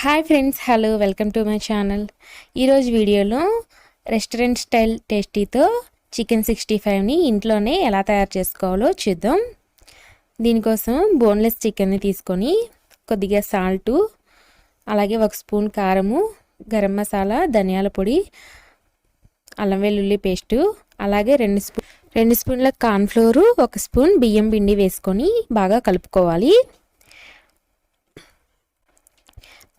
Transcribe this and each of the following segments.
Hi friends, hello, welcome to my channel. ఈరోజు వీడియోలో restaurant style టేస్టీతో chicken 65ని ఇంట్లోనే ఎలా తయారు చేసుకోవాలో చూద్దాం. దీనికోసం బోన్లెస్ చికెన్ని తీసుకొని కొద్దిగా సాల్టు, అలాగే 1 స్పూన్ కారము, గరం మసాలా, ధనియాల పొడి, అల్లం వెల్లుల్లి పేస్టు, అలాగే 2 స్పూన్ల కార్న్ఫ్లోరు, 1 స్పూన్ బియ్యం పిండి వేసుకొని బాగా కలుపుకోవాలి.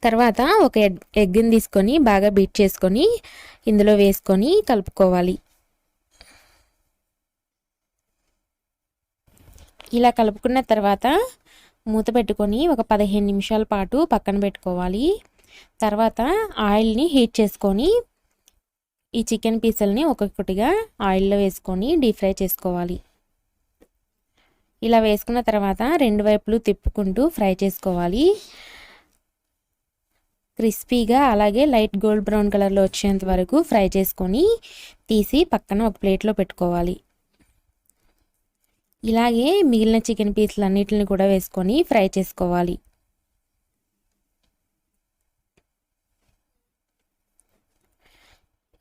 తర్వాత ఒక ఎగ్ని తీసుకొని బాగా బీట్ చేసుకొని ఇందులో వేసుకొని కలుపుకోవాలి. ఇలా కలుపుకున్న తర్వాత మూత పెట్టుకొని ఒక 15 నిమిషాల పాటు పక్కన పెట్టుకోవాలి. తర్వాత ఆయిల్ని హీట్ చేసుకొని ఈ చికెన్ పీసుల్ని ఒక్కొక్కటిగా ఆయిల్లో వేసుకొని డీప్ ఫ్రై చేసుకోవాలి. ఇలా వేసుకున్న తర్వాత 2 వైపులు తిప్పుకుంటూ ఫ్రై చేసుకోవాలి. క్రిస్పీగా అలాగే లైట్ గోల్డ్ బ్రౌన్ కలర్లో వచ్చేంత వరకు ఫ్రై చేసుకొని తీసి పక్కన ఒక ప్లేట్లో పెట్టుకోవాలి. ఇలాగే మిగిలిన చికెన్ పీసులన్నిటిని కూడా వేసుకొని ఫ్రై చేసుకోవాలి.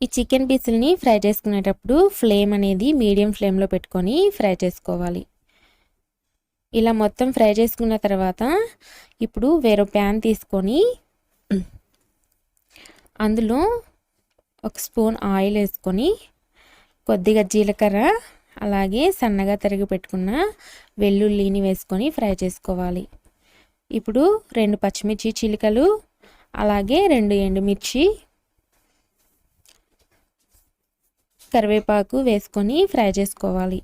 ఈ చికెన్ పీసుల్ని ఫ్రై చేసుకునేటప్పుడు ఫ్లేమ్ అనేది మీడియం ఫ్లేమ్లో పెట్టుకొని ఫ్రై చేసుకోవాలి. ఇలా మొత్తం ఫ్రై చేసుకున్న తర్వాత ఇప్పుడు వేరే ప్యాన్ తీసుకొని అందులో 1 స్పూన్ ఆయిల్ వేసుకొని కొద్దిగా జీలకర్ర, అలాగే సన్నగా తరిగి పెట్టుకున్న వెల్లుల్లిని వేసుకొని ఫ్రై చేసుకోవాలి. ఇప్పుడు 2 పచ్చిమిర్చి చిలుకలు, అలాగే 2 ఎండుమిర్చి, కరివేపాకు వేసుకొని ఫ్రై చేసుకోవాలి.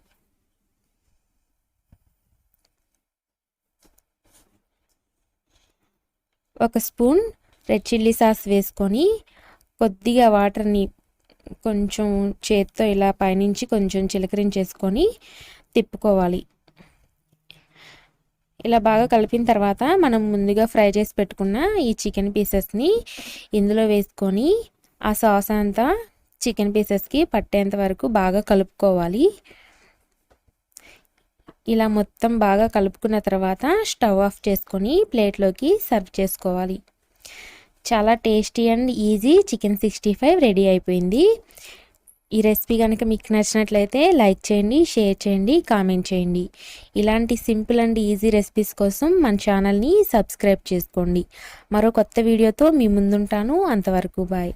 ఒక స్పూన్ రెడ్ చిల్లీ సాస్ వేసుకొని కొద్దిగా వాటర్ని కొంచెం చేత్తో ఇలా పైనుంచి కొంచెం చిలకరించేసుకొని తిప్పుకోవాలి. ఇలా బాగా కలిపిన తర్వాత మనం ముందుగా ఫ్రై చేసి పెట్టుకున్న ఈ చికెన్ పీసెస్ని ఇందులో వేసుకొని ఆ సాస్ అంతా చికెన్ పీసెస్కి పట్టేంత వరకు బాగా కలుపుకోవాలి. ఇలా మొత్తం బాగా కలుపుకున్న తర్వాత స్టవ్ ఆఫ్ చేసుకొని ప్లేట్లోకి సర్వ్ చేసుకోవాలి. చాలా tasty and easy chicken 65 ready అయిపోయింది. ఈ రెసిపీ కనుక మీకు నచ్చినట్లయితే లైక్ చేయండి, షేర్ చేయండి, కామెంట్ చేయండి. ఇలాంటి సింపుల్ అండ్ ఈజీ రెసిపీస్ కోసం మన ఛానల్ని సబ్స్క్రైబ్ చేసుకోండి. మరో కొత్త వీడియోతో మీ ముందుంటాను. అంతవరకు బాయ్.